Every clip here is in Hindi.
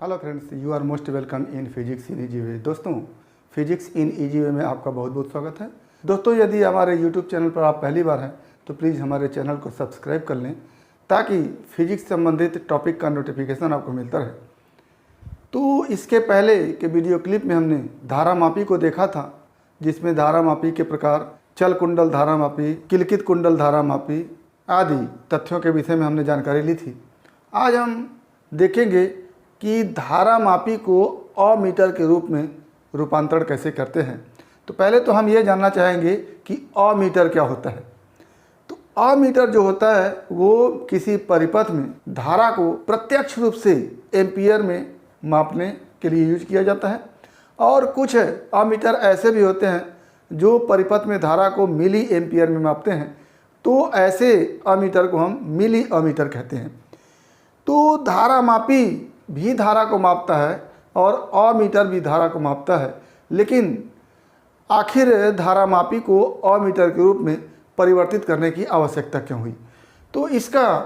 Hello friends, you are most welcome in physics in easy way. दोस्तों, फिजिक्स इन ईजी वे में आपका बहुत बहुत स्वागत है। दोस्तों, यदि हमारे यूट्यूब चैनल पर आप पहली बार हैं तो प्लीज़ हमारे चैनल को सब्सक्राइब कर लें ताकि फिजिक्स संबंधित टॉपिक का नोटिफिकेशन आपको मिलता रहे। तो इसके पहले के वीडियो क्लिप में हमने धारामापी को देखा था, जिसमें धारामापी के प्रकार, चल कुंडल धारामापी, किलकित कुंडल धारामापी आदि तथ्यों के विषय में हमने जानकारी ली थी। आज हम देखेंगे कि धारामापी को अमीटर के रूप में रूपांतरण कैसे करते हैं। तो पहले तो हम ये जानना चाहेंगे कि अमीटर क्या होता है। तो अमीटर जो होता है वो किसी परिपथ में धारा को प्रत्यक्ष रूप से एम्पियर में मापने के लिए यूज किया जाता है, और कुछ अमीटर ऐसे भी होते हैं जो परिपथ में धारा को मिली एम्पियर में मापते हैं। तो ऐसे अमीटर को हम मिली अमीटर कहते हैं। तो धारामापी भी धारा को मापता है और अमीटर भी धारा को मापता है, लेकिन आखिर धारामापी को अमीटर के रूप में परिवर्तित करने की आवश्यकता क्यों हुई? तो इसका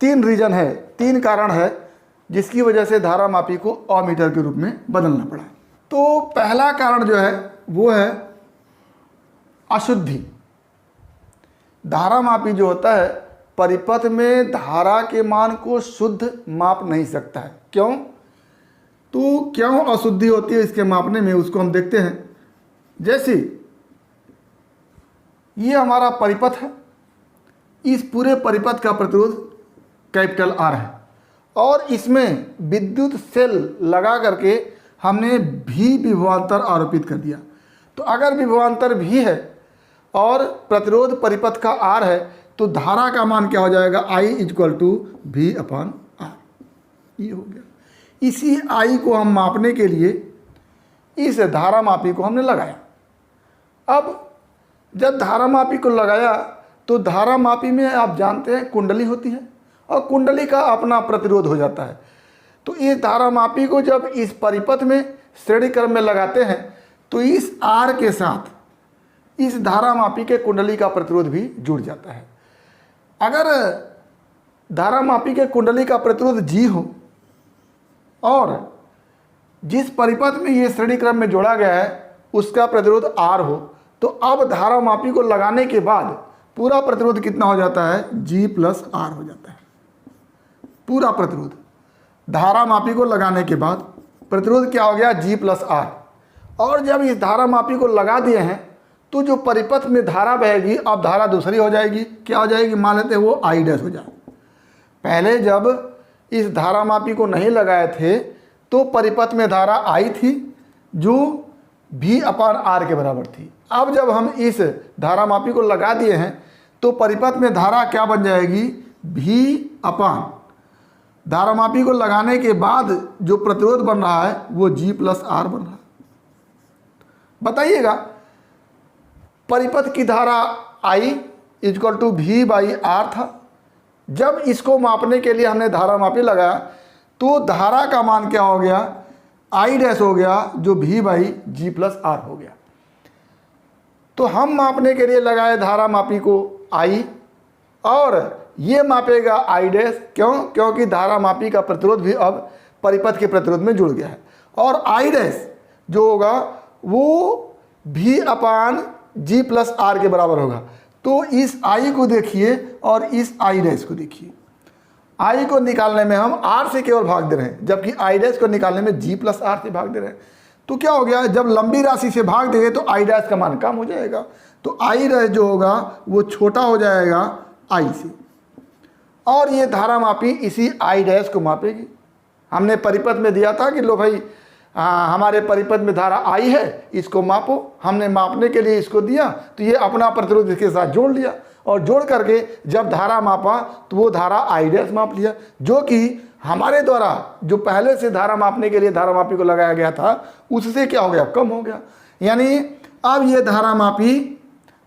तीन कारण है जिसकी वजह से धारामापी को अमीटर के रूप में बदलना पड़ा। तो पहला कारण जो है वो है अशुद्धि। धारामापी जो होता है परिपथ में धारा के मान को शुद्ध माप नहीं सकता है। क्यों? तो क्यों अशुद्धि होती है इसके मापने में, उसको हम देखते हैं। जैसे ये हमारा परिपथ है, इस पूरे परिपथ का प्रतिरोध कैपिटल R है और इसमें विद्युत सेल लगा करके हमने भी विभवांतर आरोपित कर दिया। तो अगर विभवांतर भी है और प्रतिरोध परिपथ का R है तो धारा का मान क्या हो जाएगा? I = V/R। ये हो गया। इसी I को हम मापने के लिए इस धारामापी को हमने लगाया। अब जब धारामापी को लगाया तो धारामापी में आप जानते हैं कुंडली होती है और कुंडली का अपना प्रतिरोध हो जाता है। तो इस धारामापी को जब इस परिपथ में श्रेणी क्रम में लगाते हैं तो इस R के साथ इस धारामापी के कुंडली का प्रतिरोध भी जुड़ जाता है। अगर धारामापी के कुंडली का प्रतिरोध G हो और जिस परिपथ में ये श्रेणी क्रम में जोड़ा गया है उसका प्रतिरोध R हो, तो अब धारामापी को लगाने के बाद पूरा प्रतिरोध कितना हो जाता है? G+R हो जाता है। पूरा प्रतिरोध धारामापी को लगाने के बाद प्रतिरोध क्या हो गया? G+R। और जब इस धारामापी को लगा दिए हैं तो जो परिपथ में धारा बहेगी, अब धारा दूसरी हो जाएगी। क्या हो जाएगी? मान लेते हैं वो I' हो जाए। पहले जब इस धारामापी को नहीं लगाए थे तो परिपथ में धारा I थी जो V/R के बराबर थी। अब जब हम इस धारामापी को लगा दिए हैं तो परिपथ में धारा क्या बन जाएगी? V/। धारामापी को लगाने के बाद जो प्रतिरोध बन रहा है वो G+R बन रहा है। बताइएगा, परिपथ की धारा I = V/R था। जब इसको मापने के लिए हमने धारामापी लगाया तो धारा का मान क्या हो गया? I' हो गया जो V/G+R हो गया। तो हम मापने के लिए लगाए धारामापी को I और ये मापेगा I'। क्यों? क्योंकि धारामापी का प्रतिरोध भी अब परिपथ के प्रतिरोध में जुड़ गया है और I' जो होगा वो V/G+R के बराबर होगा। तो इस I को देखिए और इस I' को देखिए। I को निकालने में हम R से केवल भाग दे रहे हैं, जबकि I' को निकालने में G+R से भाग दे रहे हैं। तो क्या हो गया? जब लंबी राशि से भाग देंगे तो I' का मान कम हो जाएगा, तो I' जो होगा वो छोटा हो जाएगा I से, और ये धारामापी इसी I' को मापेगी। हमने परिपथ में दिया था कि लो भाई, हमारे परिपथ में धारा I है, इसको मापो। हमने मापने के लिए इसको दिया तो ये अपना प्रतिरोध इसके साथ जोड़ लिया और जोड़ करके जब धारा मापा तो वो धारा I' माप लिया, जो कि हमारे द्वारा जो पहले से धारा मापने के लिए धारामापी को लगाया गया था उससे क्या हो गया? कम हो गया। यानी अब ये धारामापी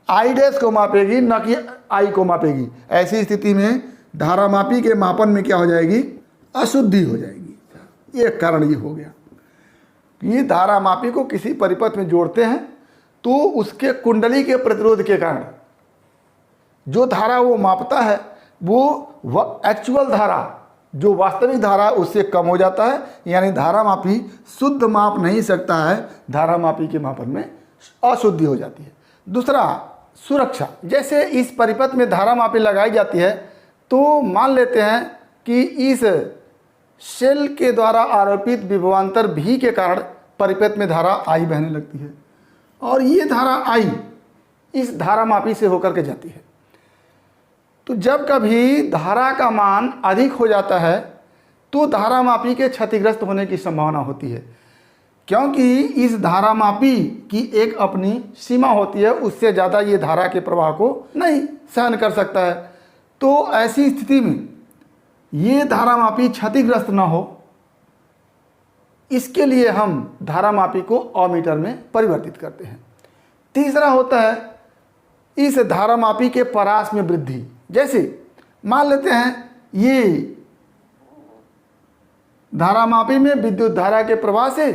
I' को मापेगी, न कि I को मापेगी। ऐसी स्थिति में धारामापी के मापन में क्या हो जाएगी? अशुद्धि हो जाएगी। एक कारण ये हो गया। ये धारामापी को किसी परिपथ में जोड़ते हैं तो उसके कुंडली के प्रतिरोध के कारण जो धारा वो मापता है वो एक्चुअल धारा जो वास्तविक धारा है उससे कम हो जाता है, यानी धारा मापी शुद्ध माप नहीं सकता है, धारा मापी के मापन में अशुद्धि हो जाती है। दूसरा, सुरक्षा। जैसे इस परिपथ में धारा मापी लगाई जाती है तो मान लेते हैं कि इस शेल के द्वारा आरोपित विभवांतर भी के कारण परिपथ में धारा आई बहने लगती है और ये धारा आई इस धारा मापी से होकर के जाती है। तो जब कभी धारा का मान अधिक हो जाता है तो धारा मापी के क्षतिग्रस्त होने की संभावना होती है, क्योंकि इस धारा मापी की एक अपनी सीमा होती है, उससे ज़्यादा ये धारा के प्रवाह को नहीं सहन कर सकता है। तो ऐसी स्थिति में ये धारा मापी क्षतिग्रस्त न हो, इसके लिए हम धारा मापी को अमीटर में परिवर्तित करते हैं। तीसरा होता है इस धारा मापी के परास में वृद्धि। जैसे मान लेते हैं ये धारा मापी में विद्युत धारा के प्रवाह से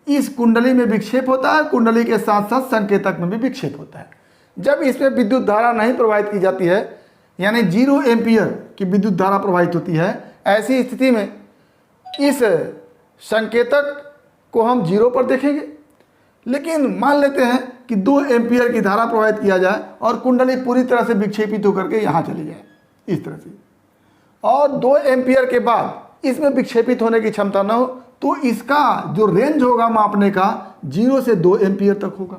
इस कुंडली में विक्षेप होता है, कुंडली के साथ साथ संकेतक में भी विक्षेप होता है। जब इसमें विद्युत धारा नहीं प्रवाहित की जाती है, यानी 0 एम्पियर की विद्युत धारा प्रवाहित होती है, ऐसी स्थिति में इस संकेतक को हम 0 पर देखेंगे। लेकिन मान लेते हैं कि 2 एम्पियर की धारा प्रवाहित किया जाए और कुंडली पूरी तरह से विक्षेपित होकर के यहाँ चली जाए इस तरह से, और 2 एम्पियर के बाद इसमें विक्षेपित होने की क्षमता न हो, तो इसका जो रेंज होगा मापने का 0 से 2 एम्पियर तक होगा,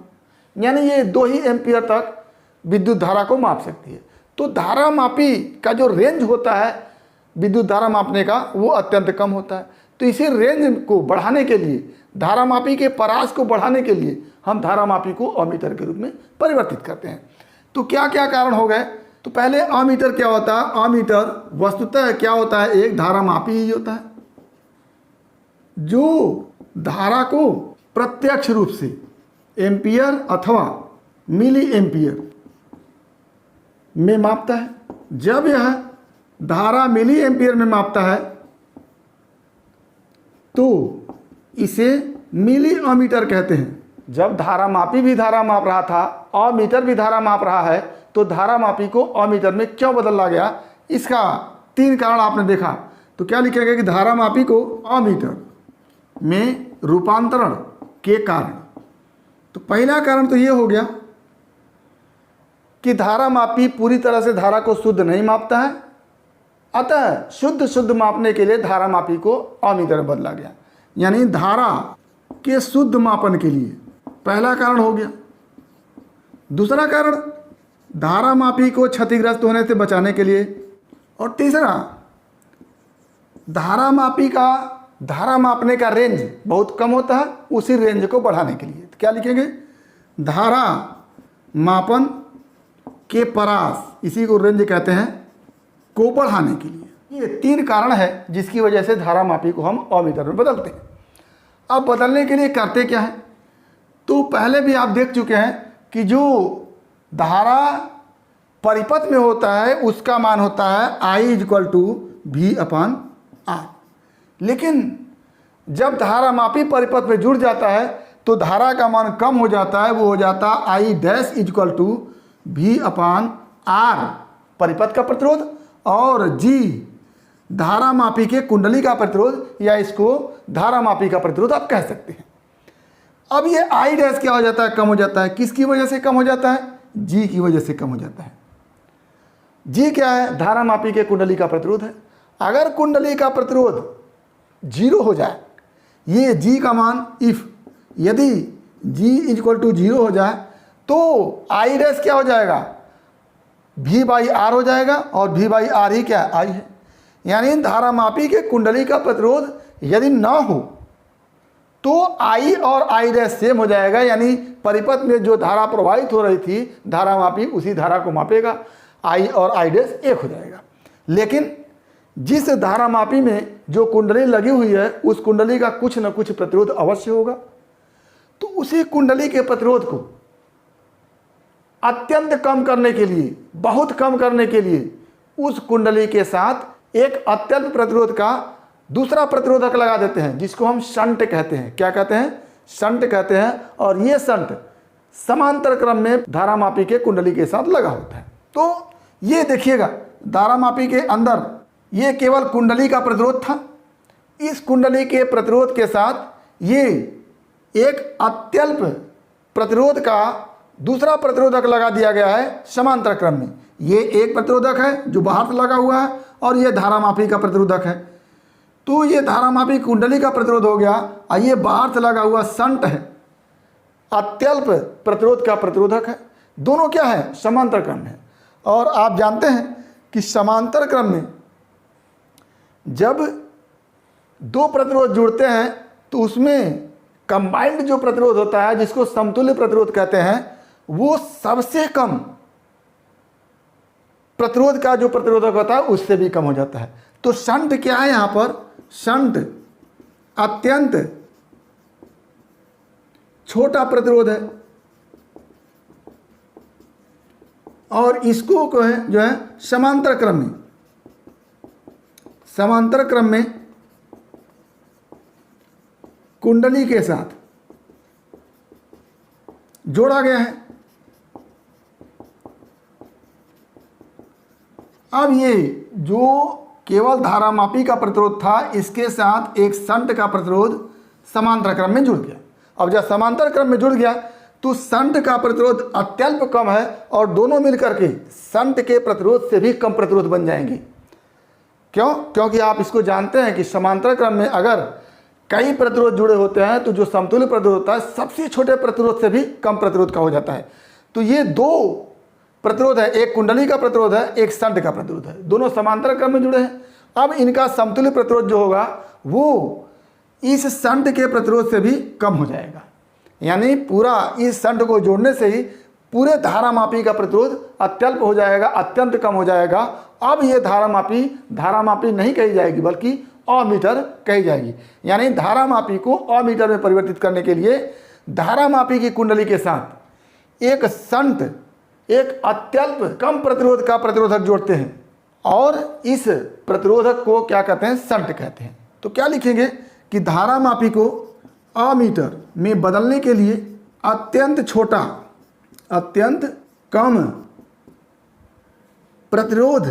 यानी ये 2 ही एम्पियर तक विद्युत धारा को माप सकती है। तो धारा मापी का जो रेंज होता है विद्युत धारा मापने का वो अत्यंत कम होता है। तो इसी रेंज को बढ़ाने के लिए, धारा मापी के परास को बढ़ाने के लिए हम धारा मापी को अमीटर के रूप में परिवर्तित करते हैं। तो क्या क्या कारण हो गए? तो पहले अमीटर क्या होता है? अमीटर वस्तुतः क्या होता है? एक धारा मापी ही होता है जो धारा को प्रत्यक्ष रूप से एम्पियर अथवा मिली एम्पियर में मापता है। जब यह धारा मिली एम्पियर में मापता है तो इसे मिली अमीटर कहते हैं। जब धारा मापी भी धारा माप रहा था, अमीटर भी धारा माप रहा है, तो धारा मापी को अमीटर में क्यों बदला गया? इसका 3 कारण आपने देखा। तो क्या लिखेगा कि धारा मापी को अमीटर में रूपांतरण के कारण। तो पहला कारण तो ये हो गया कि धारा मापी पूरी तरह से धारा को शुद्ध नहीं मापता है, अतः शुद्ध मापने के लिए धारा मापी को अमीटर में बदला गया, यानी धारा के शुद्ध मापन के लिए पहला कारण हो गया। दूसरा कारण धारा मापी को क्षतिग्रस्त होने से बचाने के लिए, और तीसरा धारा मापी का धारा मापने का रेंज बहुत कम होता है, उसी रेंज को बढ़ाने के लिए। तो क्या लिखेंगे? धारा मापन के परास, इसी को रेंज कहते हैं, को बढ़ाने के लिए। ये 3 कारण है जिसकी वजह से धारा मापी को हम अमीटर में बदलते हैं। अब बदलने के लिए करते क्या है? तो पहले भी आप देख चुके हैं कि जो धारा परिपथ में होता है उसका मान होता है I V/R। लेकिन जब धारा मापी परिपथ में जुड़ जाता है तो धारा का मान कम हो जाता है, वो हो जाता है I'(V/R) परिपथ का प्रतिरोध, और G धारा मापी के कुंडली का प्रतिरोध, या इसको धारा मापी का प्रतिरोध आप कह सकते हैं। अब ये I' क्या हो जाता है? कम हो जाता है। किसकी वजह से कम हो जाता है? G की वजह से कम हो जाता है। G क्या है? धारा मापी के कुंडली का प्रतिरोध है। अगर कुंडली का प्रतिरोध 0 हो जाए, ये G का मान यदि G=0 हो जाए तो I' क्या हो जाएगा? V/R हो जाएगा, और V/R ही क्या है? I है। यानी धारा मापी के कुंडली का प्रतिरोध यदि ना हो तो I और I' सेम हो जाएगा, यानी परिपथ में जो धारा प्रवाहित हो रही थी धारा मापी उसी धारा को मापेगा, I और I' एक हो जाएगा। लेकिन जिस धारा मापी में जो कुंडली लगी हुई है उस कुंडली का कुछ न कुछ प्रतिरोध अवश्य होगा, तो उसी कुंडली के प्रतिरोध को अत्यंत कम करने के लिए, बहुत कम करने के लिए, उस कुंडली के साथ एक अत्यल्प प्रतिरोध का दूसरा प्रतिरोधक लगा देते हैं, जिसको हम शंट कहते हैं। क्या कहते हैं? शंट कहते हैं। और ये शंट समांतर क्रम में धारा मापी के कुंडली के साथ लगा होता है। तो ये देखिएगा, धारा मापी के अंदर ये केवल कुंडली का प्रतिरोध था। इस कुंडली के प्रतिरोध के साथ ये एक अत्यल्प प्रतिरोध का दूसरा प्रतिरोधक लगा दिया गया है समांतर क्रम में। ये एक प्रतिरोधक है जो बाहर से लगा हुआ है और ये धारामापी का प्रतिरोधक है। तो ये धारामापी कुंडली का प्रतिरोध हो गया और ये बाहर से लगा हुआ शंट है, अत्यल्प प्रतिरोध का प्रतिरोधक है। दोनों क्या है? समांतर क्रम है। और आप जानते हैं कि समांतर क्रम में जब दो प्रतिरोध जुड़ते हैं तो उसमें कंबाइंड जो प्रतिरोध होता है, जिसको समतुल्य प्रतिरोध कहते हैं, वो सबसे कम प्रतिरोध का जो प्रतिरोधक होता है उससे भी कम हो जाता है। तो शंट क्या है? यहां पर शंट अत्यंत छोटा प्रतिरोध है और इसको जो है समांतर क्रम में कुंडली के साथ जोड़ा गया है। अब ये जो केवल धारामापी का प्रतिरोध था, इसके साथ एक शंट का प्रतिरोध समांतर क्रम में जुड़ गया। अब जब समांतर क्रम में जुड़ गया तो शंट का प्रतिरोध अत्यल्प कम है और दोनों मिलकर के शंट के प्रतिरोध से भी कम प्रतिरोध बन जाएंगे। क्यों? क्योंकि आप इसको जानते हैं कि समांतर क्रम में अगर कई प्रतिरोध जुड़े होते हैं तो जो समतुल्य प्रतिरोध होता है सबसे छोटे प्रतिरोध से भी कम प्रतिरोध का हो जाता है। तो ये दो प्रतिरोध है, एक कुंडली का प्रतिरोध है, एक शंट का प्रतिरोध है, दोनों समांतर क्रम में जुड़े हैं। अब इनका समतुल्य प्रतिरोध जो होगा वो इस शंट के प्रतिरोध से भी कम हो जाएगा। यानी पूरा इस शंट को जोड़ने से ही पूरे धारामापी का प्रतिरोध अत्यल्प हो जाएगा, अत्यंत कम हो जाएगा। अब ये धारामापी नहीं कही जाएगी बल्कि अमीटर कही जाएगी। यानी धारामापी को अमीटर में परिवर्तित करने के लिए धारामापी की कुंडली के साथ एक शंट, एक अत्यल्प कम प्रतिरोध का प्रतिरोधक जोड़ते हैं और इस प्रतिरोधक को क्या कहते हैं? शंट कहते हैं। तो क्या लिखेंगे कि धारामापी को अमीटर में बदलने के लिए अत्यंत छोटा, अत्यंत कम प्रतिरोध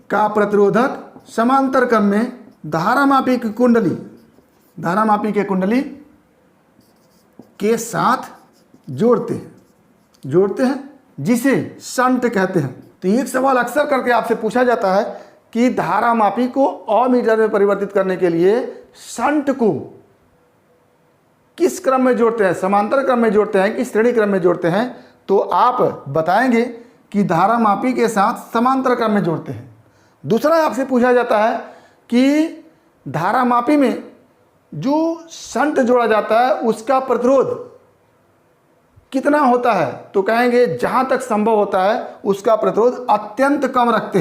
का प्रतिरोधक समांतर क्रम में धारामापी की कुंडली के साथ जोड़ते हैं जिसे शंट कहते हैं। तो एक सवाल अक्सर करके आपसे पूछा जाता है कि धारामापी को अमीटर में परिवर्तित करने के लिए शंट को किस क्रम में जोड़ते हैं? समांतर क्रम में जोड़ते हैं कि श्रेणी क्रम में जोड़ते हैं? तो आप बताएंगे कि धारामापी के साथ समांतर क्रम में जोड़ते हैं। दूसरा आपसे पूछा जाता है कि धारामापी में जो शंट जोड़ा जाता है उसका प्रतिरोध कितना होता है? तो कहेंगे जहां तक संभव होता है उसका प्रतिरोध अत्यंत कम रखते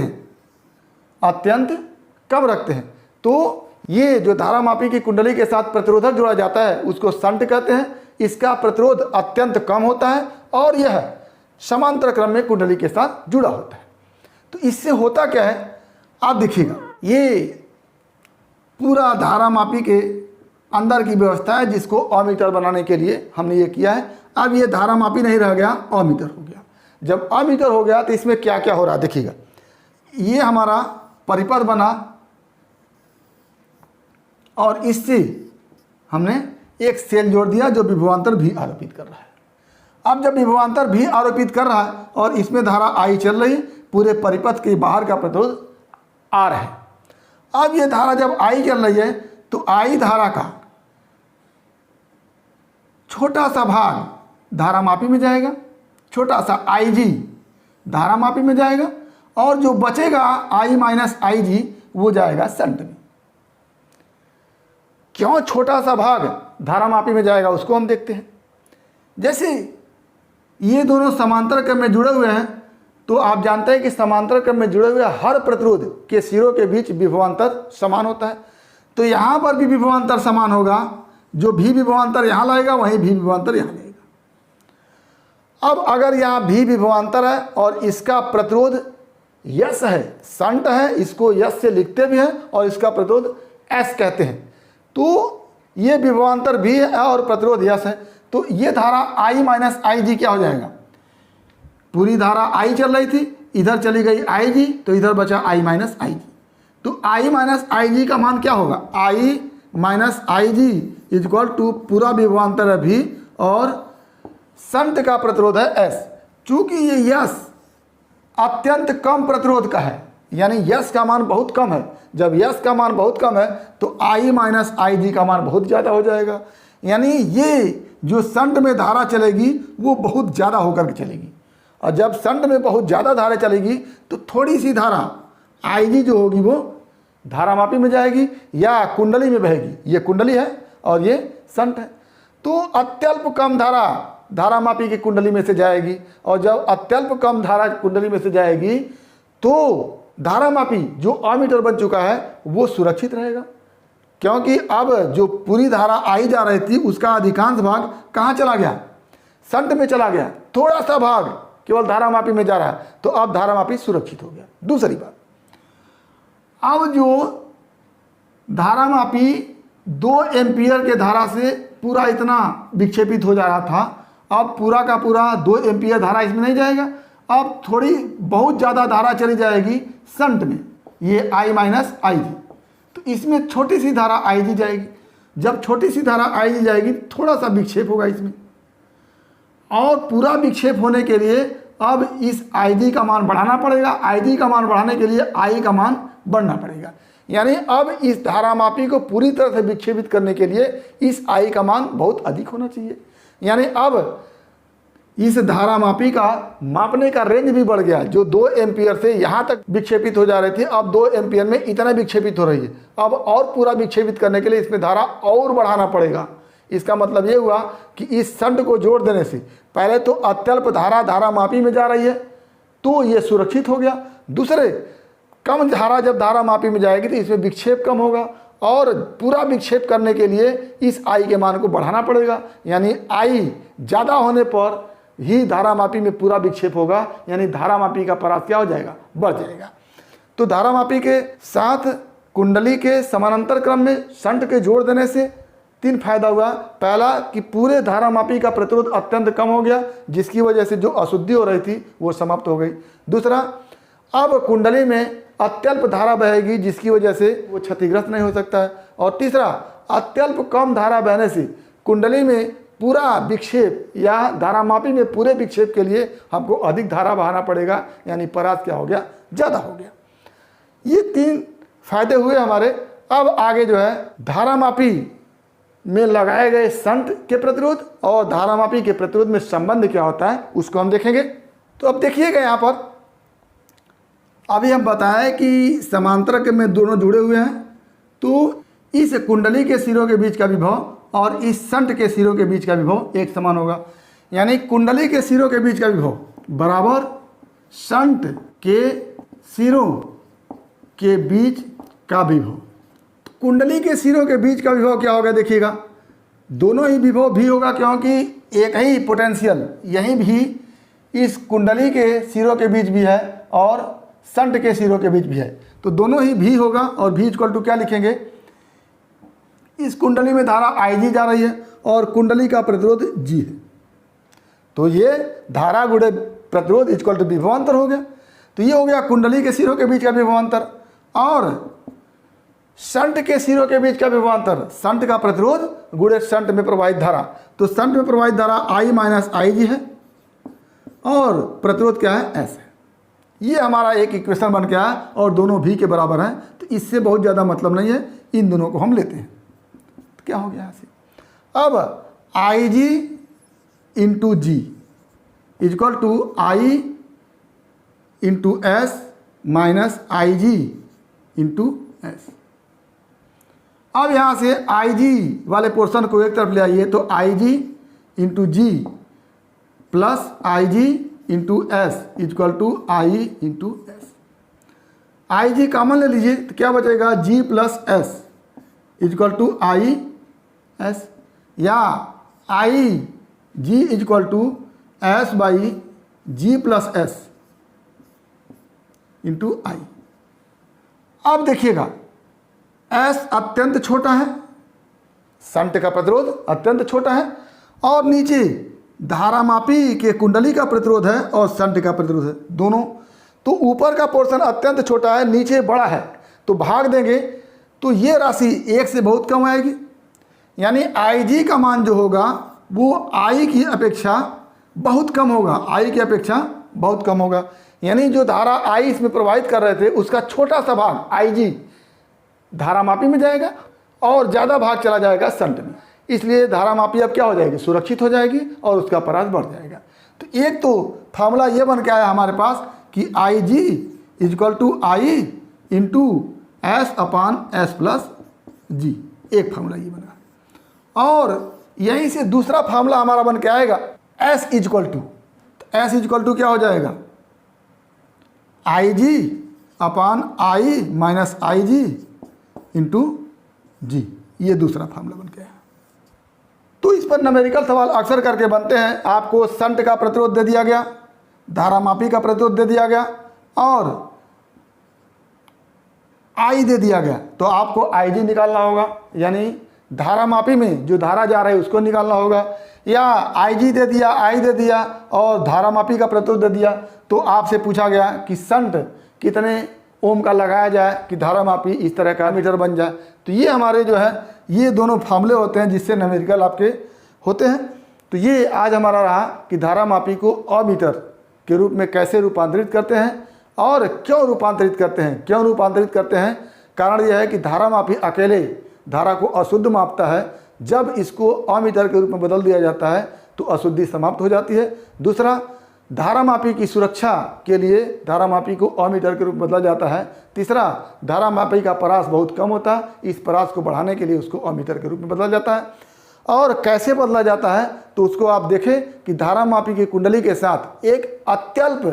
हैं। तो ये जो धारामापी की कुंडली के साथ प्रतिरोधक जोड़ा जाता है उसको शंट कहते हैं। इसका प्रतिरोध अत्यंत कम होता है और यह समांतर क्रम में कुंडली के साथ जुड़ा होता है। तो इससे होता क्या है आप देखिएगा, ये पूरा धारामापी के अंदर की व्यवस्था है जिसको अमीटर बनाने के लिए हमने ये किया है। अब ये धारामापी नहीं रह गया, अमीटर हो गया। जब अमीटर हो गया तो इसमें क्या क्या हो रहा है देखिएगा। ये हमारा परिपथ बना और इससे हमने एक सेल जोड़ दिया जो विभवांतर भी आरोपित कर रहा है। अब जब विभवांतर भी आरोपित कर रहा है और इसमें धारा आई चल रही, पूरे परिपथ के बाहर का प्रतिरोध आर है। अब ये धारा जब आई चल रही है तो आई धारा का छोटा सा भाग धारामापी में जाएगा, छोटा सा आई जी धारामापी में जाएगा और जो बचेगा आई माइनस आई जी वो जाएगा शंट में। क्यों छोटा सा भाग धारामापी में जाएगा उसको हम देखते हैं। जैसे ये दोनों समांतर क्रम में जुड़े हुए हैं तो आप जानते हैं कि समांतर क्रम में जुड़े हुए हर प्रतिरोध के सिरों के बीच विभवांतर समान होता है। तो यहाँ पर भी विभवांतर समान होगा, जो भी विभवांतर यहाँ लगेगा वहीं भी विभवांतर यहाँ लगेगा। अब अगर यहाँ भी विभवांतर है और इसका प्रतिरोध यस है, शंट है, इसको यस से लिखते भी हैं और इसका प्रतिरोध एस कहते हैं। तो ये विभवांतर भी है और प्रतिरोध यस है, तो ये धारा आई माइनस आई जी क्या हो जाएगा? पूरी धारा आई चल रही थी, इधर चली गई आई जी, तो इधर बचा आई माइनस आई जी। तो आई माइनस आई जी का मान क्या होगा, I minus I G equal to पूरा विभवांतर है भी और शंट का प्रतिरोध है एस। चूंकि ये यस अत्यंत कम प्रतिरोध का है, यानी यस का मान बहुत कम है, जब यस का मान बहुत कम है तो आई माइनस आई जी का मान बहुत ज़्यादा हो जाएगा, यानी ये जो शंट में धारा चलेगी वो बहुत ज़्यादा होकर के चलेगी। और जब शंट में बहुत ज़्यादा धारा चलेगी तो थोड़ी सी धारा आई जी जो होगी वो धारामापी में जाएगी या कुंडली में बहेगी। ये कुंडली है और ये शंट है, तो अत्यल्प कम धारा धारामापी की कुंडली में से जाएगी, और जब अत्यल्प कम धारा कुंडली में से जाएगी तो धारामापी जो अमीटर बन चुका है वो सुरक्षित रहेगा, क्योंकि अब जो पूरी धारा आई जा रही थी उसका अधिकांश भाग कहाँ चला गया, शंट में चला गया, थोड़ा सा भाग केवल धारामापी में जा रहा है, तो अब धारामापी सुरक्षित हो गया। दूसरी बात, अब जो धारामापी 2 एम्पियर के धारा से पूरा इतना विक्षेपित हो जा रहा था, अब पूरा का पूरा 2 एम्पियर धारा इसमें नहीं जाएगा, अब थोड़ी बहुत ज़्यादा धारा चली जाएगी शंट में, ये आई माइनस आई जी, तो इसमें छोटी सी धारा आई जी जाएगी। जब छोटी सी धारा आई जी जाएगी थोड़ा सा विक्षेप होगा इसमें, और पूरा विक्षेप होने के लिए अब इस आई जी का मान बढ़ाना पड़ेगा, आई जी का मान बढ़ाने के लिए आई का मान बढ़ना पड़ेगा, यानी अब इस धारामापी को पूरी तरह से विक्षेपित करने के लिए इस आई का मान बहुत अधिक होना चाहिए, यानी अब इस धारामापी का मापने का रेंज भी बढ़ गया। जो 2 एम्पियर से यहाँ तक विक्षेपित हो जा रही थी अब 2 एम्पियर में इतना विक्षेपित हो रही है, अब और पूरा विक्षेपित करने के लिए इसमें धारा और बढ़ाना पड़ेगा। इसका मतलब ये हुआ कि इस शंट को जोड़ देने से पहले तो अत्यल्प धारा धारामापी में जा रही है तो ये सुरक्षित हो गया, दूसरे कम धारा जब धारामापी में जाएगी तो इसमें विक्षेप कम होगा, और पूरा विक्षेप करने के लिए इस आई के मान को बढ़ाना पड़ेगा, यानी आई ज़्यादा होने पर ही धारामापी में पूरा विक्षेप होगा, यानी धारामापी का परास क्या हो जाएगा, बढ़ जाएगा। तो धारामापी के साथ कुंडली के समानांतर क्रम में शंट के जोड़ देने से 3 फायदा हुआ। पहला कि पूरे धारामापी का प्रतिरोध अत्यंत कम हो गया, जिसकी वजह से जो अशुद्धि हो रही थी वो समाप्त हो गई। दूसरा, अब कुंडली में अत्यल्प धारा बहेगी जिसकी वजह से वो क्षतिग्रस्त नहीं हो सकता है। और तीसरा, अत्यल्प कम धारा बहने से कुंडली में पूरा विक्षेप या धारामापी में पूरे विक्षेप के लिए हमको अधिक धारा बहाना पड़ेगा, यानी परास क्या हो गया, ज़्यादा हो गया। ये 3 फायदे हुए हमारे। अब आगे जो है धारामापी में लगाए गए शंट के प्रतिरोध और धारामापी के प्रतिरोध में संबंध क्या होता है उसको हम देखेंगे। तो अब देखिएगा यहाँ पर अभी हम बताएं कि समांतर में दोनों जुड़े हुए हैं, तो इस कुंडली के सिरों के बीच का विभव और इस शंट के सिरों के बीच का विभव एक समान होगा, यानी कुंडली के सिरों के बीच का विभव बराबर शंट के सिरों के बीच का विभव। तो कुंडली के सिरों के बीच का विभव क्या होगा, देखिएगा दोनों ही विभव भी होगा, क्योंकि एक ही पोटेंशियल यहीं भी इस कुंडली के सिरों के बीच भी है और शंट के सिरों के बीच भी है, तो दोनों ही भी होगा। और भी इक्वल टू क्या लिखेंगे, इस कुंडली में धारा आई जी जा रही है और कुंडली का प्रतिरोध जी है, तो ये धारा गुणे प्रतिरोध इक्वल टू विभवांतर हो गया। तो ये हो गया कुंडली के सिरों के बीच का विभवांतर और शंट के सिरों के बीच का विभवांतर, शंट का प्रतिरोध गुणे शंट में प्रवाहित धारा। तो शंट में प्रवाहित धारा आई माइनस आई जी है और प्रतिरोध क्या है, एस है। ये हमारा एक इक्वेशन बन गया और दोनों भी के बराबर हैं, तो इससे बहुत ज़्यादा मतलब नहीं है, इन दोनों को हम लेते हैं। तो क्या हो गया यहाँ से, अब I G into G equal to I into S minus I G into S. अब यहाँ से आई जी वाले पोर्शन को एक तरफ ले आइए, तो I G into G plus I G into S equal to I into S. I G common ले लीजिए तो क्या बचेगा, G plus S equal to I S, या I G equal to S by G plus S into I. अब देखिएगा एस अत्यंत छोटा है, शंट का प्रतिरोध अत्यंत छोटा है, और नीचे धारामापी के कुंडली का प्रतिरोध है और शंट का प्रतिरोध है दोनों। तो ऊपर का पोर्शन अत्यंत छोटा है, नीचे बड़ा है, तो भाग देंगे तो ये राशि 1 से बहुत कम आएगी, यानी IG का मान जो होगा वो I की अपेक्षा बहुत कम होगा, I की अपेक्षा बहुत कम होगा। यानी जो धारा I इसमें प्रवाहित कर रहे थे उसका छोटा सा भाग IG धारामापी में जाएगा और ज़्यादा भाग चला जाएगा शंट में। इसलिए धारामापी अब क्या हो जाएगी, सुरक्षित हो जाएगी और उसका परास बढ़ जाएगा। तो एक तो फार्मूला ये बन के आया हमारे पास कि IG is equal to I into S/S+G, एक फार्मूला ये बना। और यहीं से दूसरा फार्मूला हमारा बन के आएगा S is equal to, S is equal to क्या हो जाएगा, IG/I minus IG into G, ये दूसरा फार्मूला बन के आया। तो इस पर न्यूमेरिकल सवाल अक्सर करके बनते हैं। आपको शंट का प्रतिरोध दे दिया गया, धारामापी का प्रतिरोध दे दिया गया और I दे दिया गया, तो आपको IG निकालना होगा, यानी धारामापी में जो धारा जा रहा है उसको निकालना होगा। या IG दे दिया, I दे दिया और धारामापी का प्रतिरोध दे दिया, तो आपसे पूछा गया कि शंट कितने ओम का लगाया जाए कि धारामापी इस तरह का मीटर बन जाए। तो ये हमारे जो है ये दोनों फार्मूले होते हैं जिससे न्यूमेरिकल आपके होते हैं। तो ये आज हमारा रहा कि धारामापी को अमीटर के रूप में कैसे रूपांतरित करते हैं और क्यों रूपांतरित करते हैं। क्यों रूपांतरित करते हैं, कारण यह है कि धारामापी अकेले धारा को अशुद्ध मापता है, जब इसको अमीटर के रूप में बदल दिया जाता है तो अशुद्धि समाप्त हो जाती है। दूसरा, धारामापी की सुरक्षा के लिए धारामापी को अमीटर के रूप में बदला जाता है। तीसरा, धारामापी का परास बहुत कम होता है, इस परास को बढ़ाने के लिए उसको अमीटर के रूप में बदला जाता है। और कैसे बदला जाता है तो उसको आप देखें कि धारामापी की कुंडली के साथ एक अत्यल्प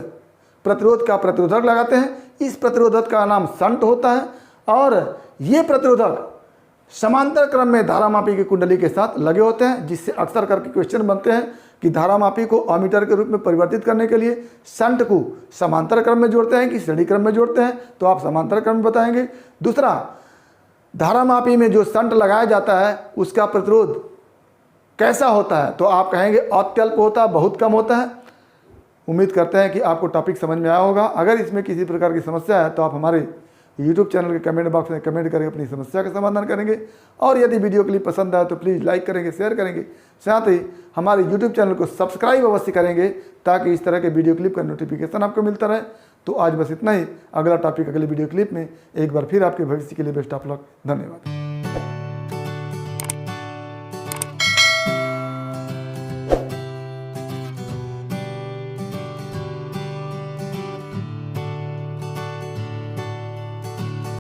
प्रतिरोध का प्रतिरोधक लगाते हैं। इस प्रतिरोधक का नाम शंट होता है और ये प्रतिरोधक समांतर क्रम में धारामापी की कुंडली के साथ लगे होते हैं, जिससे अक्सर करके क्वेश्चन बनते हैं कि धारामापी को अमीटर के रूप में परिवर्तित करने के लिए शंट को समांतर क्रम में जोड़ते हैं कि श्रेणी क्रम में जोड़ते हैं, तो आप समांतर क्रम में बताएंगे। दूसरा, धारामापी में जो शंट लगाया जाता है उसका प्रतिरोध कैसा होता है, तो आप कहेंगे अत्यल्प होता है, बहुत कम होता है। उम्मीद करते हैं कि आपको टॉपिक समझ में आया होगा। अगर इसमें किसी प्रकार की समस्या है तो आप हमारे यूट्यूब चैनल के कमेंट बॉक्स में कमेंट करके अपनी समस्या का समाधान करेंगे। और यदि वीडियो क्लिप पसंद आए तो प्लीज़ लाइक करेंगे, शेयर करेंगे, साथ ही हमारे यूट्यूब चैनल को सब्सक्राइब अवश्य करेंगे ताकि इस तरह के वीडियो क्लिप का नोटिफिकेशन आपको मिलता रहे। तो आज बस इतना ही। अगला टॉपिक अगले वीडियो क्लिप में एक बार फिर आपके भविष्य के लिए बेस्ट ऑफ लक। धन्यवाद।